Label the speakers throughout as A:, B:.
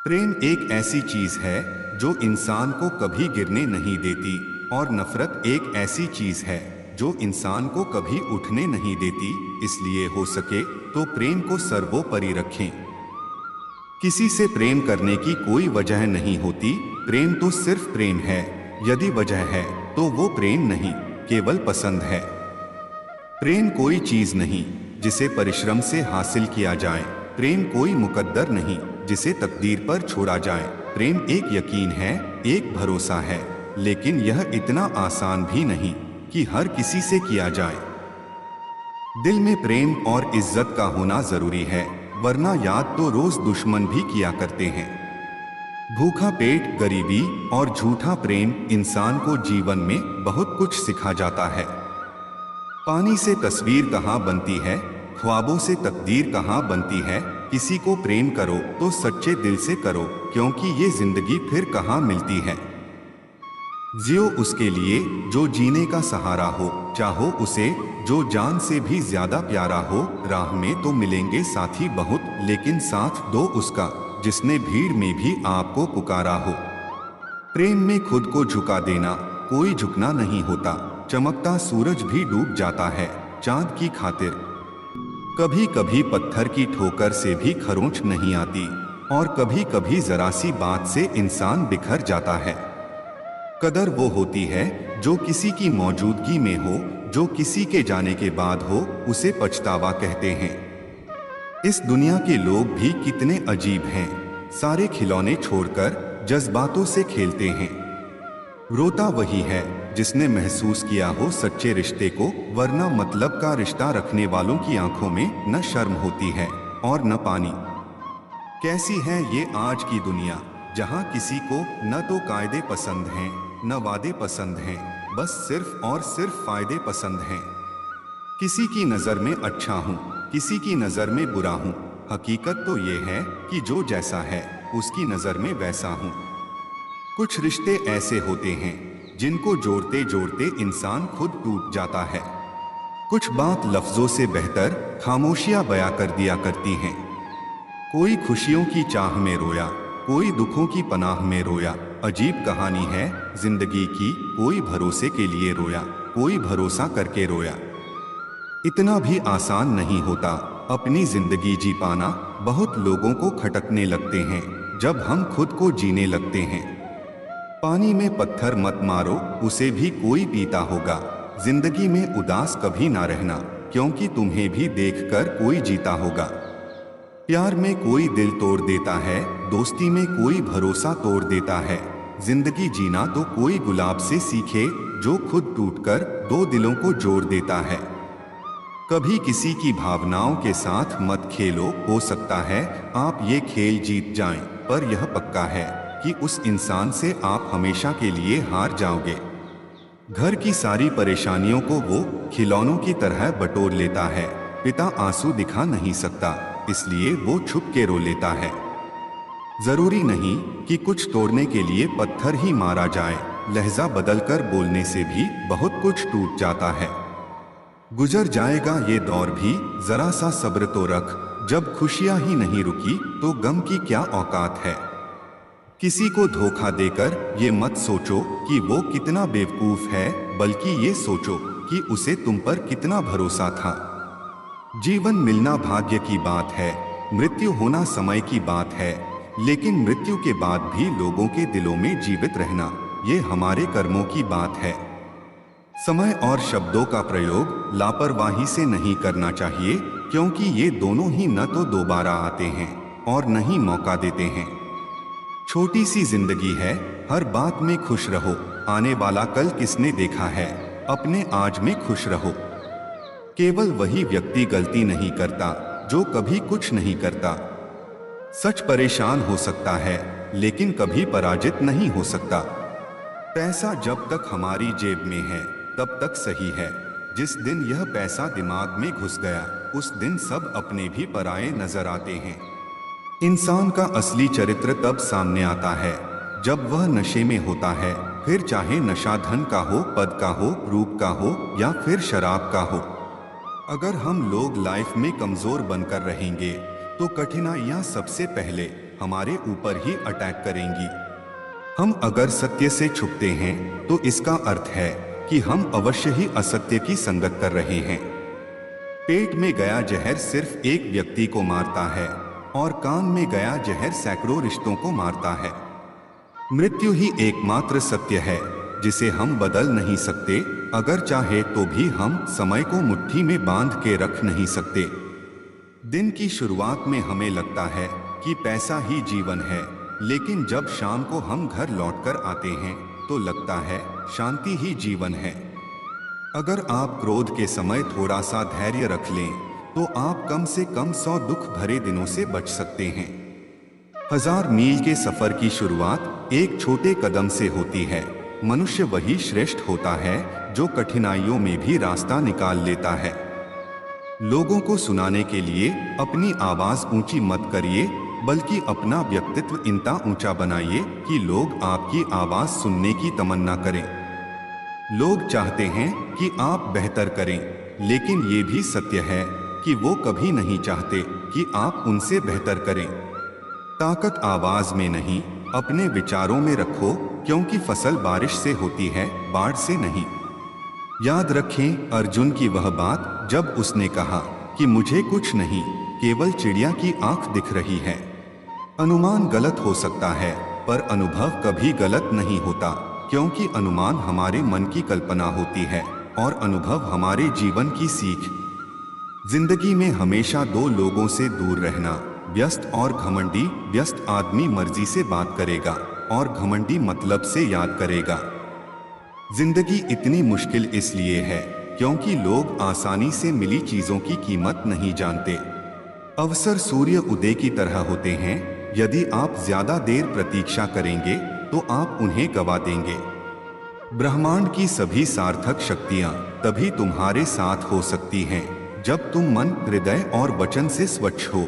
A: प्रेम एक ऐसी चीज है जो इंसान को कभी गिरने नहीं देती, और नफरत एक ऐसी चीज है जो इंसान को कभी उठने नहीं देती। इसलिए हो सके तो प्रेम को सर्वोपरि रखें। किसी से प्रेम करने की कोई वजह नहीं होती, प्रेम तो सिर्फ प्रेम है। यदि वजह है तो वो प्रेम नहीं, केवल पसंद है। प्रेम कोई चीज नहीं जिसे परिश्रम से हासिल किया जाए। प्रेम कोई मुकद्दर नहीं जिसे तकदीर पर छोड़ा जाए। प्रेम एक यकीन है, एक भरोसा है, लेकिन यह इतना आसान भी नहीं कि हर किसी से किया जाए। दिल में प्रेम और इज्जत का होना जरूरी है, वरना याद तो रोज दुश्मन भी किया करते हैं। भूखा पेट, गरीबी और झूठा प्रेम इंसान को जीवन में बहुत कुछ सिखा जाता है। पानी से तस्वीर कहाँ बनती है, ख्वाबों से तकदीर कहाँ बनती है। किसी को प्रेम करो तो सच्चे दिल से करो, क्योंकि ये जिंदगी फिर कहाँ मिलती है। जियो उसके लिए जो जीने का सहारा हो, चाहो उसे जो जान से भी ज्यादा प्यारा हो। राह में तो मिलेंगे साथी बहुत, लेकिन साथ दो उसका जिसने भीड़ में भी आपको पुकारा हो। प्रेम में खुद को झुका देना कोई झुकना नहीं होता। चमकता सूरज भी डूब जाता है चांद की खातिर। कभी कभी पत्थर की ठोकर से भी खरोंच नहीं आती, और कभी कभी जरा सी बात से इंसान बिखर जाता है। कदर वो होती है जो किसी की मौजूदगी में हो, जो किसी के जाने के बाद हो उसे पछतावा कहते हैं। इस दुनिया के लोग भी कितने अजीब हैं, सारे खिलौने छोड़कर जज्बातों से खेलते हैं। रोता वही है जिसने महसूस किया हो सच्चे रिश्ते को, वरना मतलब का रिश्ता रखने वालों की आंखों में न शर्म होती है और न पानी। कैसी है ये आज की दुनिया, जहां किसी को न तो कायदे पसंद हैं न वादे पसंद हैं, बस सिर्फ और सिर्फ फायदे पसंद हैं। किसी की नजर में अच्छा हूँ, किसी की नजर में बुरा हूँ। हकीकत तो ये है कि जो जैसा है उसकी नजर में वैसा हूँ। कुछ रिश्ते ऐसे होते हैं जिनको जोड़ते जोड़ते इंसान खुद टूट जाता है। कुछ बात लफ्जों से बेहतर खामोशियां बयां कर दिया करती हैं। कोई खुशियों की चाह में रोया, कोई दुखों की पनाह में रोया। अजीब कहानी है जिंदगी की, कोई भरोसे के लिए रोया, कोई भरोसा करके रोया। इतना भी आसान नहीं होता अपनी जिंदगी जी पाना। बहुत लोगों को खटकने लगते हैं जब हम खुद को जीने लगते हैं। पानी में पत्थर मत मारो, उसे भी कोई पीता होगा। जिंदगी में उदास कभी ना रहना, क्योंकि तुम्हें भी देखकर कोई जीता होगा। प्यार में कोई दिल तोड़ देता है, दोस्ती में कोई भरोसा तोड़ देता है। जिंदगी जीना तो कोई गुलाब से सीखे जो खुद टूटकर दो दिलों को जोड़ देता है। कभी किसी की भावनाओं के साथ मत खेलो, हो सकता है आप ये खेल जीत जाएं, पर यह पक्का है कि उस इंसान से आप हमेशा के लिए हार जाओगे। घर की सारी परेशानियों को वो खिलौनों की तरह बटोर लेता है। पिता आंसू दिखा नहीं सकता, इसलिए वो छुप के रो लेता है। जरूरी नहीं कि कुछ तोड़ने के लिए पत्थर ही मारा जाए, लहजा बदलकर बोलने से भी बहुत कुछ टूट जाता है। गुजर जाएगा ये दौर भी, जरा सा सब्र तो रख। जब खुशियां ही नहीं रुकी तो गम की क्या औकात है। किसी को धोखा देकर ये मत सोचो कि वो कितना बेवकूफ है, बल्कि ये सोचो कि उसे तुम पर कितना भरोसा था। जीवन मिलना भाग्य की बात है, मृत्यु होना समय की बात है, लेकिन मृत्यु के बाद भी लोगों के दिलों में जीवित रहना ये हमारे कर्मों की बात है। समय और शब्दों का प्रयोग लापरवाही से नहीं करना चाहिए, क्योंकि ये दोनों ही न तो दोबारा आते हैं और न ही मौका देते हैं। छोटी सी जिंदगी है, हर बात में खुश रहो। आने वाला कल किसने देखा है, अपने आज में खुश रहो। केवल वही व्यक्ति गलती नहीं करता जो कभी कुछ नहीं करता। सच परेशान हो सकता है, लेकिन कभी पराजित नहीं हो सकता। पैसा जब तक हमारी जेब में है तब तक सही है। जिस दिन यह पैसा दिमाग में घुस गया, उस दिन सब अपने भी पराये नजर आते हैं। इंसान का असली चरित्र तब सामने आता है जब वह नशे में होता है, फिर चाहे नशा धन का हो, पद का हो, रूप का हो या फिर शराब का हो। अगर हम लोग लाइफ में कमजोर बनकर रहेंगे तो कठिनाइयां सबसे पहले हमारे ऊपर ही अटैक करेंगी। हम अगर सत्य से छुपते हैं तो इसका अर्थ है कि हम अवश्य ही असत्य की संगत कर रहे हैं। पेट में गया जहर सिर्फ एक व्यक्ति को मारता है और कान में गया जहर सैकड़ों रिश्तों को मारता है। मृत्यु ही एकमात्र सत्य है जिसे हम बदल नहीं सकते। अगर चाहे तो भी हम समय को मुट्ठी में बांध के रख नहीं सकते। दिन की शुरुआत में हमें लगता है कि पैसा ही जीवन है, लेकिन जब शाम को हम घर लौटकर आते हैं तो लगता है शांति ही जीवन है। अगर आप क्रोध के समय थोड़ा सा धैर्य रख लें तो आप कम से कम 100 दुख भरे दिनों से बच सकते हैं। 1000 मील के सफर की शुरुआत एक छोटे कदम से होती है। मनुष्य वही श्रेष्ठ होता है जो कठिनाइयों में भी रास्ता निकाल लेता है। लोगों को सुनाने के लिए अपनी आवाज ऊंची मत करिए, बल्कि अपना व्यक्तित्व इतना ऊंचा बनाइए कि लोग आपकी आवाज सुनने की तमन्ना करें। लोग चाहते हैं कि आप बेहतर करें, लेकिन ये भी सत्य है कि वो कभी नहीं चाहते कि आप उनसे बेहतर करें। ताकत आवाज में नहीं, अपने विचारों में रखो, क्योंकि फसल बारिश से होती है, बाढ़ से नहीं। याद रखें अर्जुन की वह बात जब उसने कहा कि मुझे कुछ नहीं, केवल चिड़िया की आंख दिख रही है। अनुमान गलत हो सकता है, पर अनुभव कभी गलत नहीं होता, क्योंकि अनुमान हमारे मन की कल्पना होती है और अनुभव हमारे जीवन की सीख। जिंदगी में हमेशा दो लोगों से दूर रहना, व्यस्त और घमंडी। व्यस्त आदमी मर्जी से बात करेगा और घमंडी मतलब से याद करेगा। जिंदगी इतनी मुश्किल इसलिए है क्योंकि लोग आसानी से मिली चीजों की कीमत नहीं जानते। अवसर सूर्य उदय की तरह होते हैं, यदि आप ज्यादा देर प्रतीक्षा करेंगे तो आप उन्हें गवा देंगे। ब्रह्मांड की सभी सार्थक शक्तियां तभी तुम्हारे साथ हो सकती हैं जब तुम मन, हृदय और वचन से स्वच्छ हो।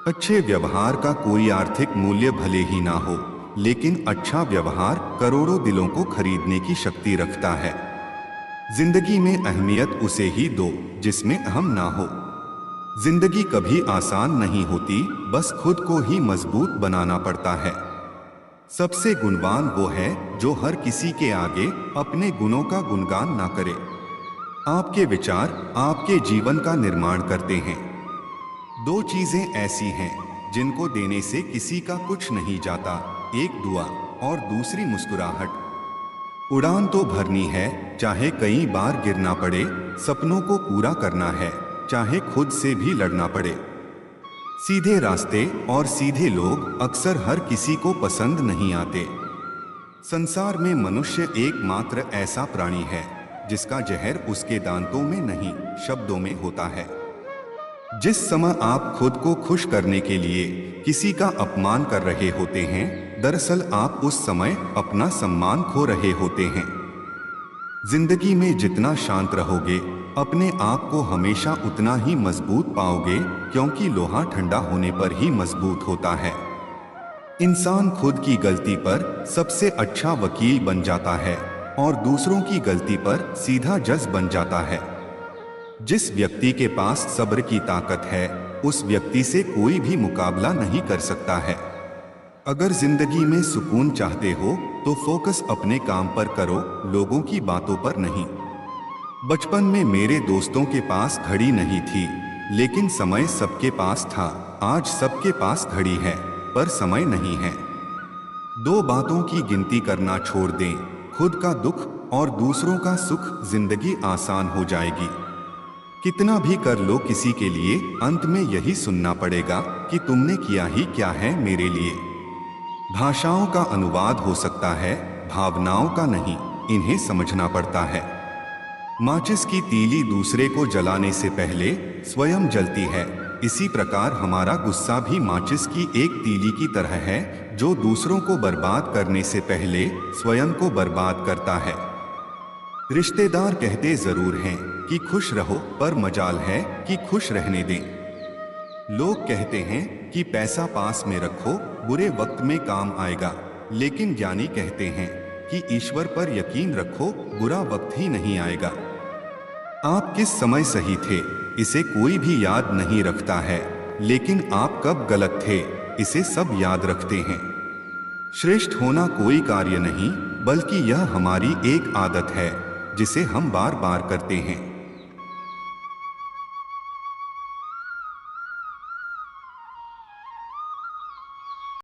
A: अच्छे व्यवहार का कोई आर्थिक मूल्य भले ही ना हो, लेकिन अच्छा व्यवहार करोड़ों दिलों को खरीदने की शक्ति रखता है। जिंदगी में अहमियत उसे ही दो जिसमें अहम ना हो। जिंदगी कभी आसान नहीं होती, बस खुद को ही मजबूत बनाना पड़ता है। सबसे गुणवान वो है जो हर किसी के आगे अपने गुणों का गुणगान ना करे। आपके विचार आपके जीवन का निर्माण करते हैं। दो चीजें ऐसी हैं जिनको देने से किसी का कुछ नहीं जाता, एक दुआ और दूसरी मुस्कुराहट। उड़ान तो भरनी है, चाहे कई बार गिरना पड़े। सपनों को पूरा करना है, चाहे खुद से भी लड़ना पड़े। सीधे रास्ते और सीधे लोग अक्सर हर किसी को पसंद नहीं आते। संसार में मनुष्य एकमात्र ऐसा प्राणी है जिसका जहर उसके दांतों में नहीं, शब्दों में होता है। जिस समय आप खुद को खुश करने के लिए किसी का अपमान कर रहे होते हैं, दरअसल आप उस समय अपना सम्मान खो रहे होते हैं। जिंदगी में जितना शांत रहोगे, अपने आप को हमेशा उतना ही मजबूत पाओगे, क्योंकि लोहा ठंडा होने पर ही मजबूत होता है। इंसान खुद की गलती पर सबसे अच्छा वकील बन जाता है और दूसरों की गलती पर सीधा जज बन जाता है। जिस व्यक्ति के पास सब्र की ताकत है, उस व्यक्ति से कोई भी मुकाबला नहीं कर सकता है। अगर जिंदगी में सुकून चाहते हो तो फोकस अपने काम पर करो, लोगों की बातों पर नहीं। बचपन में मेरे दोस्तों के पास घड़ी नहीं थी, लेकिन समय सबके पास था। आज सबके पास घड़ी है पर समय नहीं है। दो बातों की गिनती करना छोड़ दें, खुद का दुख और दूसरों का सुख, जिंदगी आसान हो जाएगी। कितना भी कर लो किसी के लिए, अंत में यही सुनना पड़ेगा कि तुमने किया ही क्या है मेरे लिए। भाषाओं का अनुवाद हो सकता है, भावनाओं का नहीं, इन्हें समझना पड़ता है। माचिस की तीली दूसरे को जलाने से पहले स्वयं जलती है। इसी प्रकार हमारा गुस्सा भी माचिस की एक तीली की तरह है, जो दूसरों को बर्बाद करने से पहले स्वयं को बर्बाद करता है। रिश्तेदार कहते जरूर हैं कि खुश रहो, पर मजाल है कि खुश रहने दें। लोग कहते हैं कि पैसा पास में रखो, बुरे वक्त में काम आएगा, लेकिन ज्ञानी कहते हैं कि ईश्वर पर यकीन रखो, बुरा वक्त ही नहीं आएगा। आप किस समय सही थे, इसे कोई भी याद नहीं रखता है, लेकिन आप कब गलत थे, इसे सब याद रखते हैं। श्रेष्ठ होना कोई कार्य नहीं, बल्कि यह हमारी एक आदत है जिसे हम बार बार करते हैं।